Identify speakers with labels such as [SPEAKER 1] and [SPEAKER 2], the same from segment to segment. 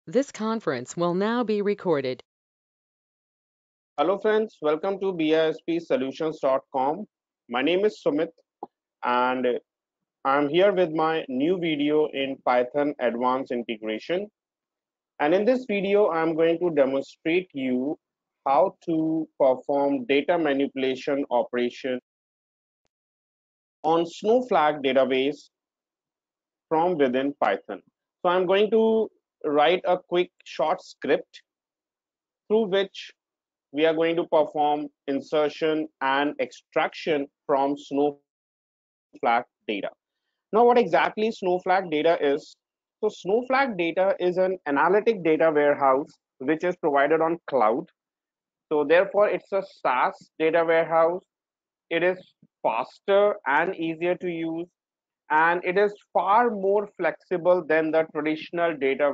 [SPEAKER 1] This conference will now be recorded.
[SPEAKER 2] Hello friends, welcome to bispsolutions.com. My name is Sumit and I'm here with my new video in Python Advanced Integration. And in this video, I'm going to demonstrate you how to perform data manipulation operation on SnowFlake database from within Python. So I'm going to write a quick short script through which we are going to perform insertion and extraction from SnowFlake data. Now, what exactly SnowFlake data is? So, SnowFlake data is an analytic data warehouse which is provided on cloud. So, therefore, it's a SaaS data warehouse. It is faster and easier to use, and it is far more flexible than the traditional data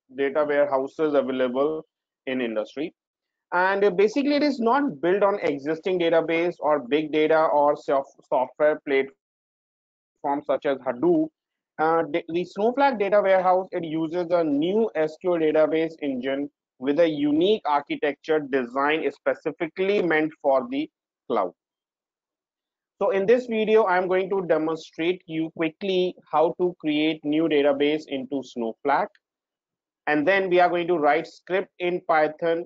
[SPEAKER 2] warehouses available in industry. And basically, it is not built on existing database or big data or software platforms such as Hadoop. The Snowflake data warehouse, it uses a new SQL database engine with a unique architecture designed specifically meant for the cloud. So in this video, I'm going to demonstrate you quickly how to create new database into Snowflake. And then we are going to write script in Python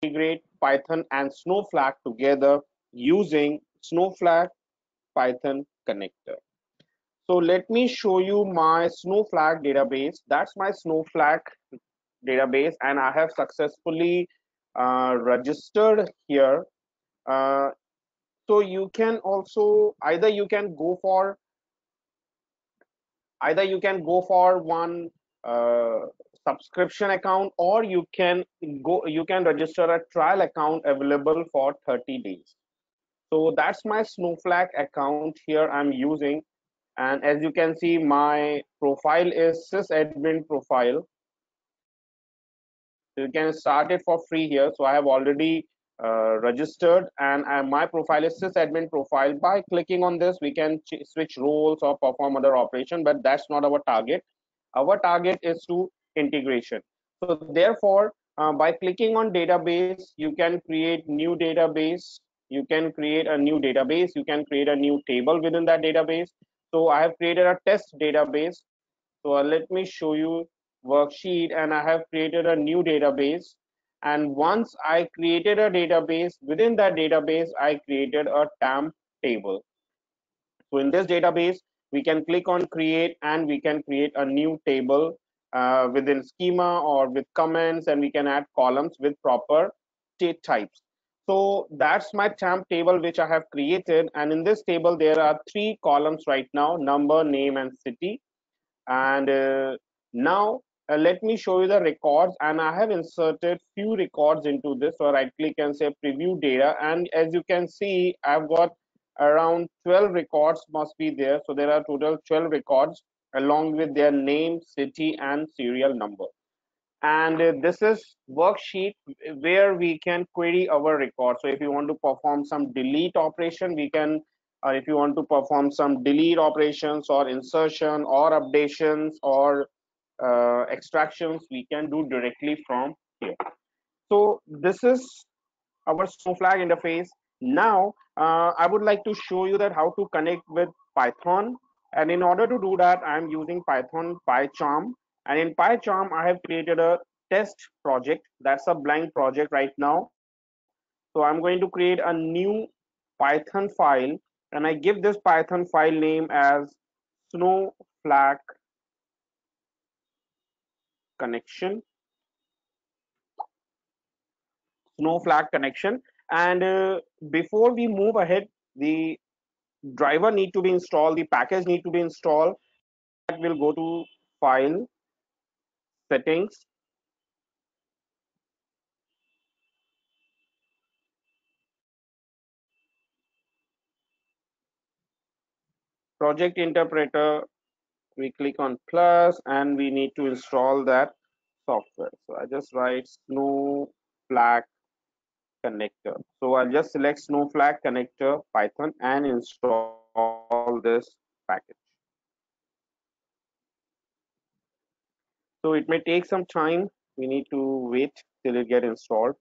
[SPEAKER 2] integrate Python and Snowflake together using Snowflake Python connector. So let me show you my Snowflake database. That's my Snowflake database, and I have successfully registered here. Uh, so you can also either you can go for one uh, subscription account, or you can register a trial account available for 30 days. So that's my Snowflake account here I'm using. And as you can see, my profile is sysadmin profile. So you can start it for free here. So I have already registered, and my profile is sysadmin profile. By clicking on this, we can switch roles or perform other operation, but that's not our target. Our target is to integration. So therefore, by clicking on database, you can create new database. You can create a new database. You can create a new table within that database. So I have created a test database. So let me show you worksheet, and I have created a new database. And once I created a database, within that database, I created a temp table. So in this database, we can click on create, and we can create a new table within schema or with comments, and we can add columns with proper state types. So that's my temp table which I have created. And in this table, there are 3 columns right now: number, name, and city. And now let me show you the records, and I have inserted few records into this. So right click and say preview data, and as you can see, I've got around 12 records must be there. So there are total 12 records along with their name, city, and serial number. And this is worksheet where we can query our record. So if you want to perform some delete operation, we can if you want to perform some delete operations or insertion or updations or extractions, we can do directly from here. So this is our Snowflake interface. Now I would like to show you that how to connect with Python. And in order to do that, I'm using Python PyCharm. And in PyCharm, I have created a test project. That's a blank project right now. So I'm going to create a new Python file, and I give this Python file name as Snowflake connection. Snowflake connection. And before we move ahead, the driver need to be installed, the package need to be installed. That will go to file, settings, project interpreter. We click on plus, and we need to install that software. So I just write Snowflake connector. So I'll just select Snowflake connector Python and install this package. So it may take some time. We need to wait till it get installed.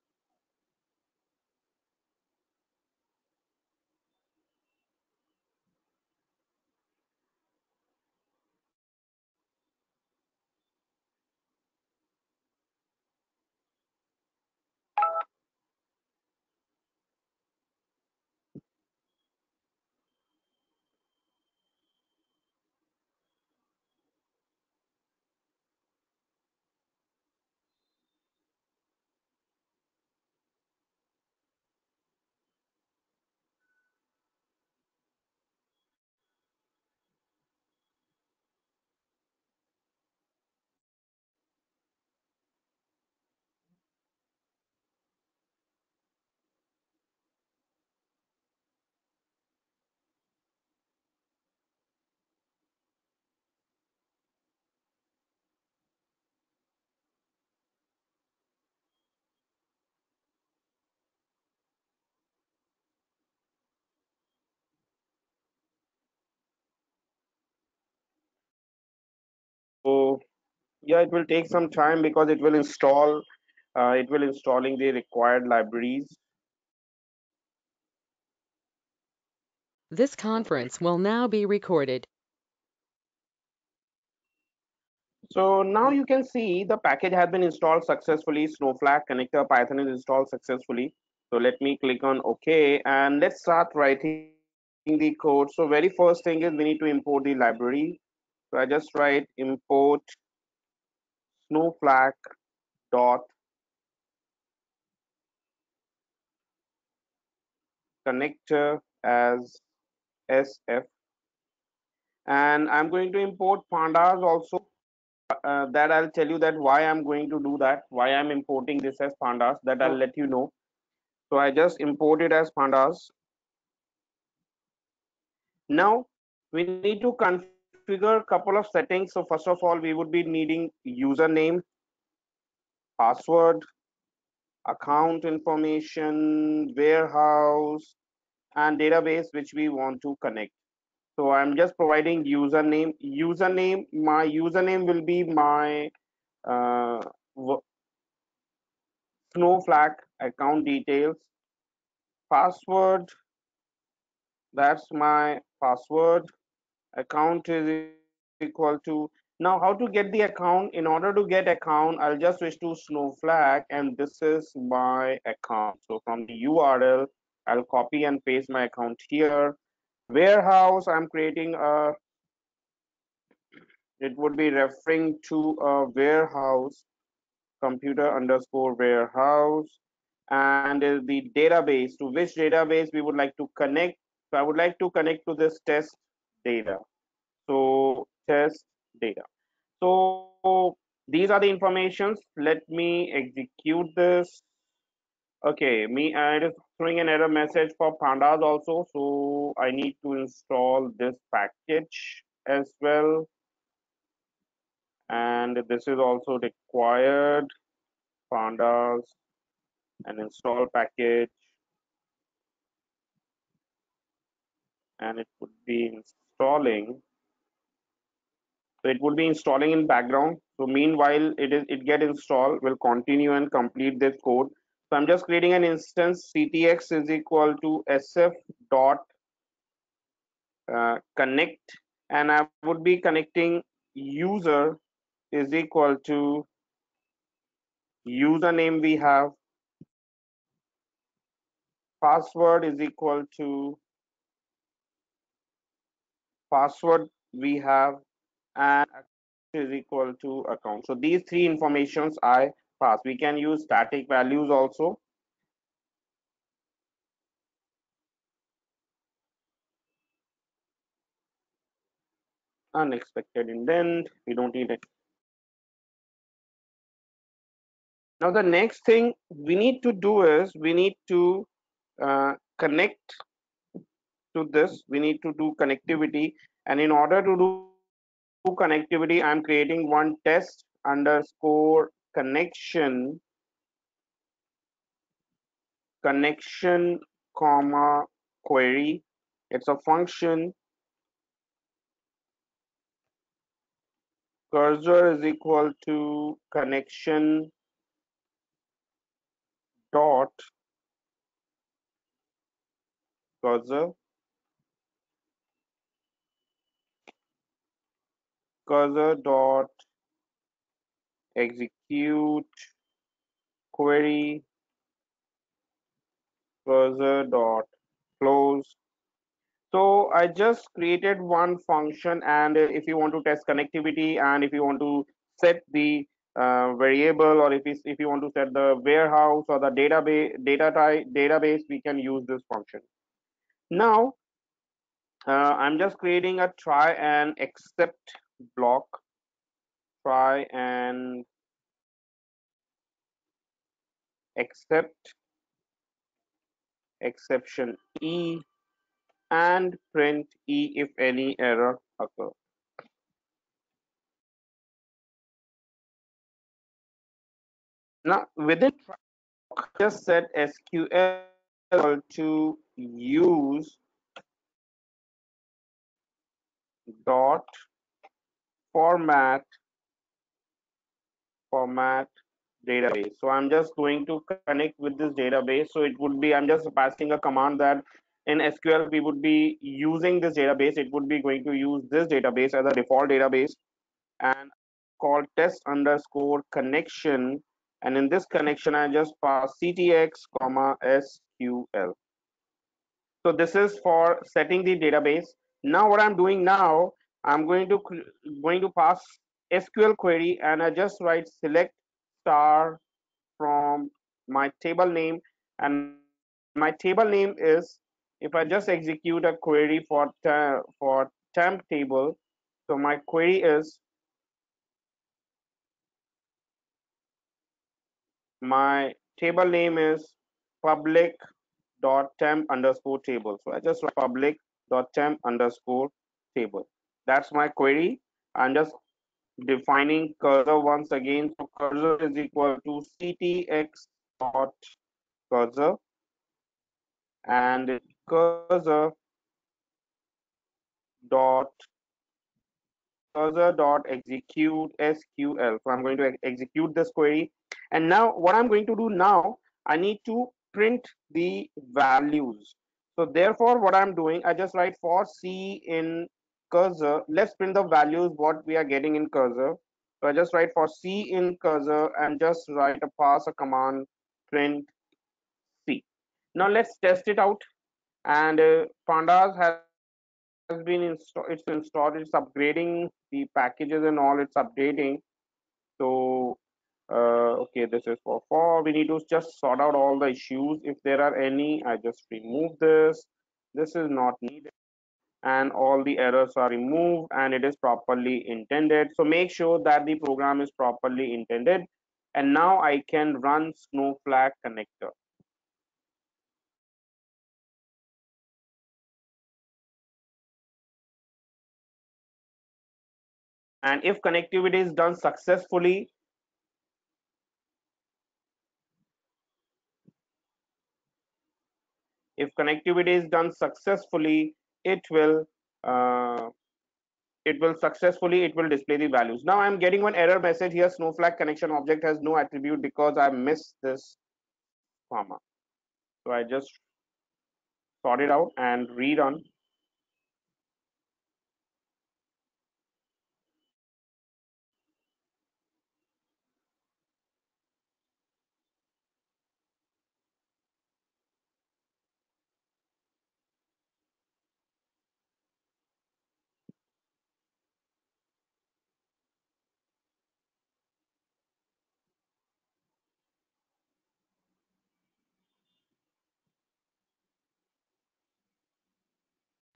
[SPEAKER 2] So yeah, it will take some time because it will install. It will installing the required libraries.
[SPEAKER 1] This conference will now be recorded.
[SPEAKER 2] So now you can see the package has been installed successfully. SnowFlake connector Python is installed successfully. So let me click on OK and let's start writing the code. So very first thing is we need to import the library. So I just write import snowflake dot connector as SF, and I'm going to import pandas also. That I'll tell you that why I'm going to do that, why I'm importing this as pandas, that I'll let you know. So I just import it as pandas. Now we need to configure a couple of settings. So first of all, we would be needing username, password, account information, warehouse, and database which we want to connect. So I'm just providing username. My username will be my uh, Snowflake account details. Password, that's my password. Account is equal to, now how to get the account. In order to get account, I'll just switch to Snowflake and this is my account. So from the URL, I'll copy and paste my account here. Warehouse, I'm creating a, it would be referring to a warehouse, computer underscore warehouse, and the database, to which database we would like to connect. So I would like to connect to this test data. So test data. So these are the informations. Let me execute this. Okay, it is throwing an error message for pandas also. So I need to install this package as well. And this is also required, pandas and install package, and it would be installing. So it would be installing in background. So meanwhile it get installed, we'll continue and complete this code. So I'm just creating an instance. CTX is equal to SF dot connect, and I would be connecting user is equal to username we have, password is equal to password we have, and is equal to account. So these three informations I pass. We can use static values also. Unexpected indent, we don't need it. Now the next thing we need to do is we need to connect to this. We need to do connectivity, and in order to do connectivity, I'm creating one test underscore connection comma query. It's a function cursor is equal to connection dot cursor, cursor dot execute query, cursor dot close. So I just created one function, and if you want to test connectivity, and if you want to set the variable, or if you want to set the warehouse or the database, we can use this function. Now I'm just creating a try and except block, try and except exception E, and print E if any error occur. Now within just set SQL to use dot format database. So I'm just going to connect with this database. So it would be, I'm just passing a command that in SQL we would be using this database. It would be going to use this database as a default database, and called test underscore connection. And in this connection, I just pass ctx comma SQL. So this is for setting the database. Now what I'm doing now, I'm going to pass SQL query, and I just write select star from my table name, and my table name is, if I just execute a query for temp table, so my query is, my table name is public dot temp underscore table. So I just write public dot temp underscore table. That's my query. I'm just defining cursor once again. So cursor is equal to ctx dot cursor, and cursor dot execute SQL. So I'm going to execute this query. And now what I'm going to do now, I need to print the values. So therefore, what I'm doing, I just write for C in cursor. Let's print the values what we are getting in cursor. So I just write for C in cursor and just write a pass a command print C. Now let's test it out. And pandas has been installed, it's installed, it's upgrading the packages and all, it's updating. So okay, this is for we need to just sort out all the issues. If there are any, I just remove this is not needed, and all the errors are removed, and it is properly intended. So make sure that the program is properly intended, and now I can run SnowFlake connector. And if connectivity is done successfully, if connectivity is done successfully, it will uh, it will display the values. Now I'm getting one error message here, SnowFlake connection object has no attribute because I missed this comma. So I just sort it out and rerun.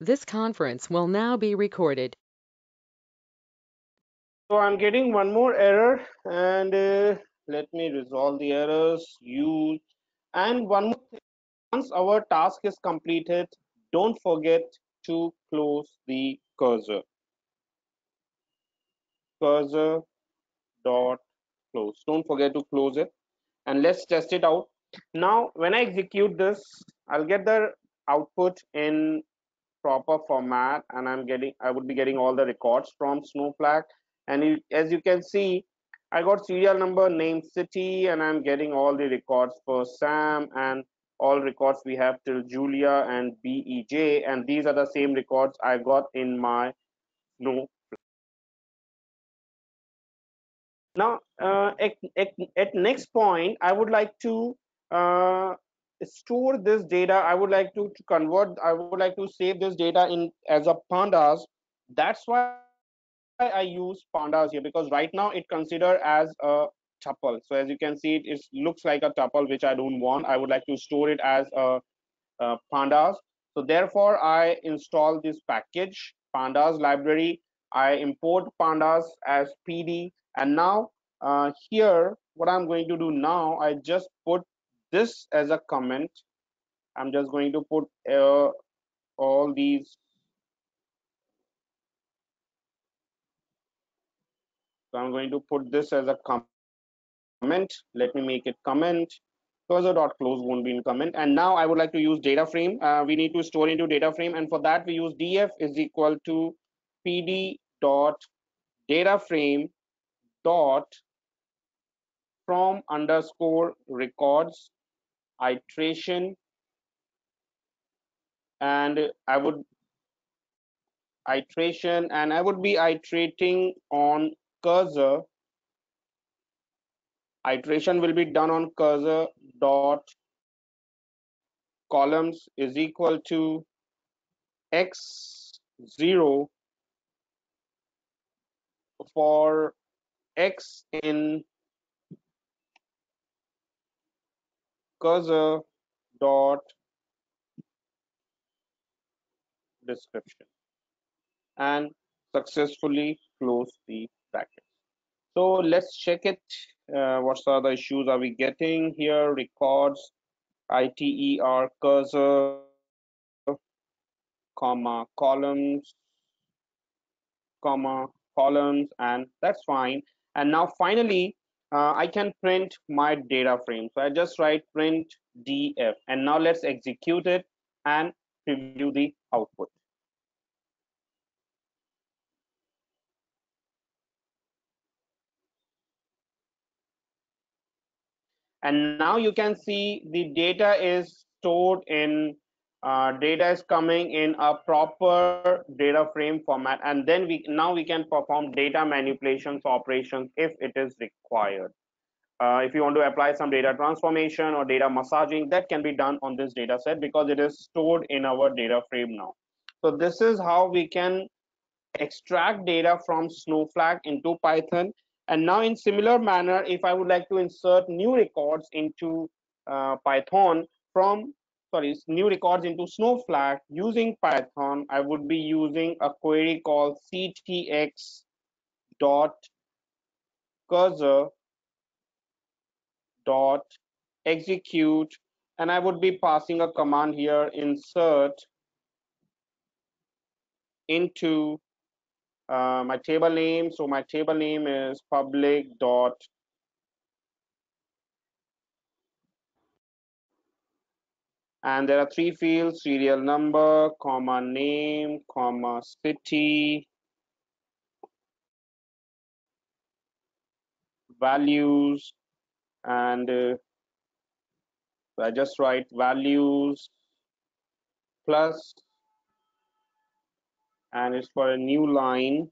[SPEAKER 1] This conference will now be recorded.
[SPEAKER 2] So I'm getting one more error, and let me resolve the errors. Use, and one more thing, once our task is completed, don't forget to close the cursor. Cursor dot close. Don't forget to close it, and let's test it out. Now, when I execute this, I'll get the output in proper format, and I would be getting all the records from SnowFlake. And as you can see, I got serial number, name, city, and I'm getting all the records for Sam, and all records we have till Julia and BEJ, and these are the same records I got in my Snow. Now, at next point, I would like to uh, store this data. I would like to convert. I would like to save this data in as a pandas. That's why I use pandas here, because right now it considered as a tuple. So as you can see, it looks like a tuple, which I don't want. I would like to store it as a pandas. So therefore, I install this package pandas library. I import pandas as PD, and now here, what I'm going to do now, I just put this as a comment. I'm just going to put all these. So I'm going to put this as a comment. Let me make it comment. Cursor.close won't be in comment. And now I would like to use data frame. We need to store into data frame, and for that we use df is equal to pd dot data frame dot from underscore records iteration, and I would be iterating on cursor. Iteration will be done on cursor dot columns is equal to x0 for x in cursor dot description, and successfully close the bracket. So let's check it. What are the issues are we getting here? Records, iter cursor, comma columns, comma columns, and that's fine. And now finally, I can print my data frame. So I just write print df, and now let's execute it and preview the output. And now you can see the data is stored in data is coming in a proper data frame format, and then we can perform data manipulations operations if it is required. If you want to apply some data transformation or data massaging, that can be done on this data set because it is stored in our data frame now. So this is how we can extract data from SnowFlake into Python. And now in similar manner, if I would like to insert new records into Python from, sorry, new records into SnowFlake using Python, I would be using a query called ctx dot cursor dot execute, and I would be passing a command here, insert into my table name. So my table name is public dot, and there are three fields: serial number, comma name, comma city, values, and I just write values plus, and it's for a new line,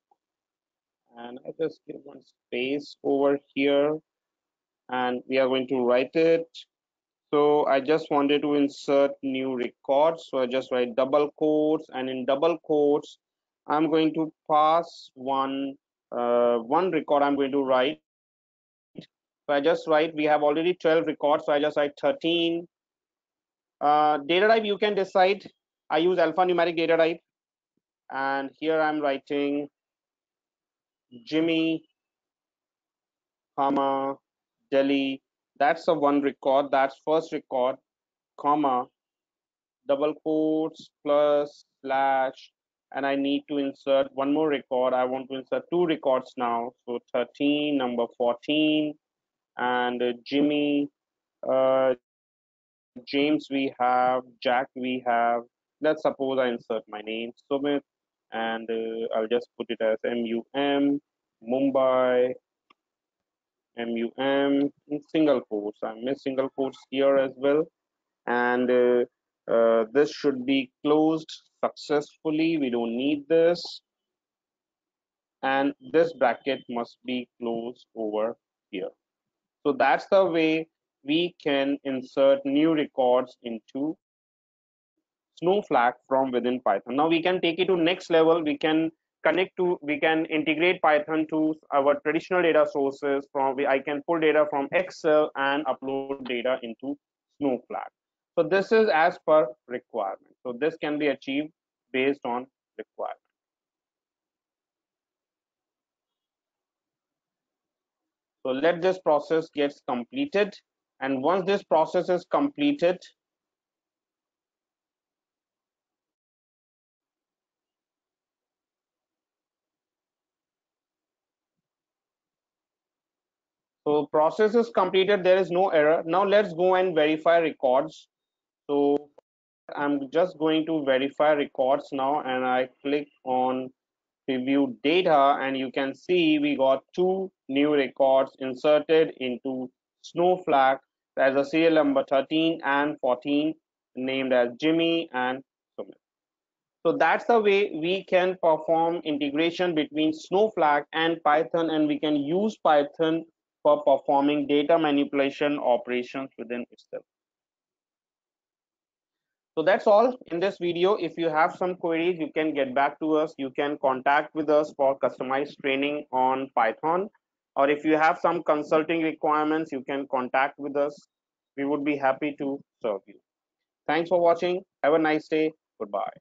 [SPEAKER 2] and I just give one space over here, and we are going to write it. So I just wanted to insert new records. So I just write double quotes, and in double quotes, I'm going to pass one record I'm going to write. So I just write, we have already 12 records. So I just write 13. Data type you can decide. I use alphanumeric data type. And here I'm writing Jimmy, comma, Delhi. That's a one record. That's first record, comma, double quotes plus slash, and I need to insert one more record. I want to insert two records now. So 13, number 14, and Jimmy, James we have, Jack we have. Let's suppose I insert my name, Sumit, and I'll just put it as MUM. Mumbai, MUM, single quotes. I miss single quotes here as well. And this should be closed successfully. We don't need this. And this bracket must be closed over here. So that's the way we can insert new records into SnowFlake from within Python. Now we can take it to next level. We can integrate Python to our traditional data sources. I can pull data from Excel and upload data into SnowFlake. So this is as per requirement. So this can be achieved based on requirement. So let this process gets completed. And once this process is completed, so process is completed, there is no error. Now let's go and verify records. So I'm just going to verify records now, and I click on preview data, and you can see we got two new records inserted into SnowFlake as a serial number 13 and 14 named as Jimmy and Sumit. So that's the way we can perform integration between SnowFlake and Python, and we can use Python for performing data manipulation operations within itself. So that's all in this video. If you have some queries, you can get back to us. You can contact with us for customized training on Python. Or if you have some consulting requirements, you can contact with us. We would be happy to serve you. Thanks for watching. Have a nice day. Goodbye.